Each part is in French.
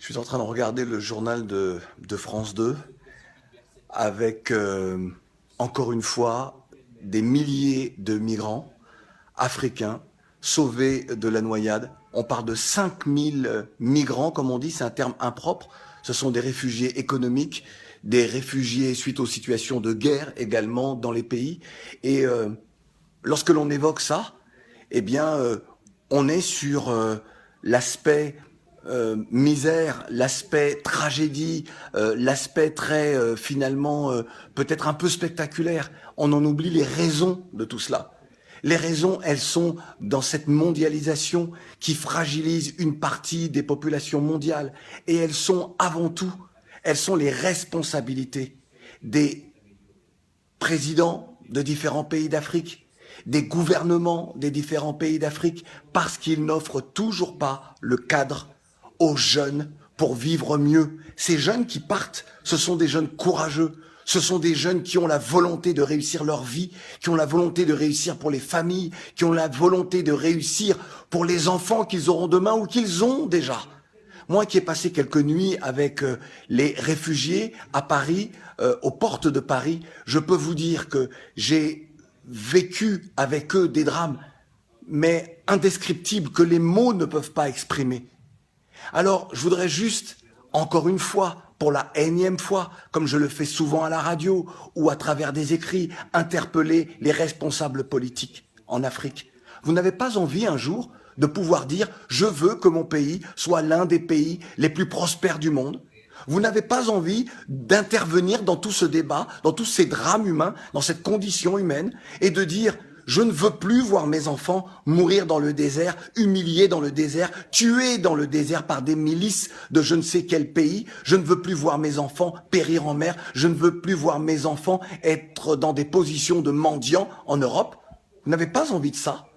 Je suis en train de regarder le journal de France 2 avec, encore une fois, des milliers de migrants africains sauvés de la noyade. On parle de 5000 migrants, comme on dit, c'est un terme impropre. Ce sont des réfugiés économiques, des réfugiés suite aux situations de guerre également dans les pays. Et lorsque l'on évoque ça, eh bien, on est sur l'aspect misère, l'aspect tragédie, l'aspect très finalement peut-être un peu spectaculaire. On en oublie les raisons de tout cela. Les raisons, elles sont dans cette mondialisation qui fragilise une partie des populations mondiales. Et elles sont avant tout, elles sont les responsabilités des présidents de différents pays d'Afrique, des gouvernements des différents pays d'Afrique, parce qu'ils n'offrent toujours pas le cadre aux jeunes pour vivre mieux. Ces jeunes qui partent, ce sont des jeunes courageux, ce sont des jeunes qui ont la volonté de réussir leur vie, qui ont la volonté de réussir pour les familles, qui ont la volonté de réussir pour les enfants qu'ils auront demain ou qu'ils ont déjà. Moi qui ai passé quelques nuits avec les réfugiés à Paris, aux portes de Paris, je peux vous dire que j'ai vécu avec eux des drames, mais indescriptibles, que les mots ne peuvent pas exprimer. Alors, je voudrais juste, encore une fois, pour la énième fois, comme je le fais souvent à la radio ou à travers des écrits, interpeller les responsables politiques en Afrique. Vous n'avez pas envie un jour de pouvoir dire « je veux que mon pays soit l'un des pays les plus prospères du monde ». Vous n'avez pas envie d'intervenir dans tout ce débat, dans tous ces drames humains, dans cette condition humaine, et de dire « je ne veux plus voir mes enfants mourir dans le désert, humiliés dans le désert, tués dans le désert par des milices de je ne sais quel pays. Je ne veux plus voir mes enfants périr en mer. Je ne veux plus voir mes enfants être dans des positions de mendiants en Europe. » Vous n'avez pas envie de ça.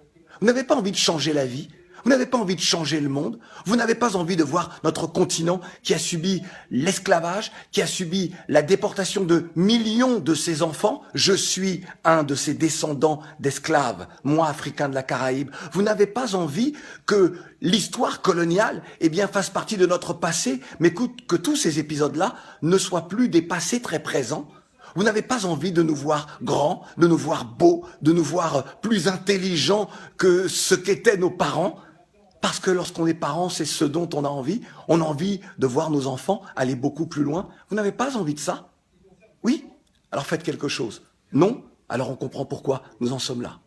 Vous n'avez pas envie de changer la vie. Vous n'avez pas envie de changer le monde. Vous n'avez pas envie de voir notre continent qui a subi l'esclavage, qui a subi la déportation de millions de ses enfants. Je suis un de ces descendants d'esclaves, moi, africain de la Caraïbe. Vous n'avez pas envie que l'histoire coloniale, eh bien, fasse partie de notre passé, mais que tous ces épisodes-là ne soient plus des passés très présents. Vous n'avez pas envie de nous voir grands, de nous voir beaux, de nous voir plus intelligents que ce qu'étaient nos parents. Parce que lorsqu'on est parent, c'est ce dont on a envie. On a envie de voir nos enfants aller beaucoup plus loin. Vous n'avez pas envie de ça? Oui? Alors faites quelque chose. Non? Alors on comprend pourquoi nous en sommes là.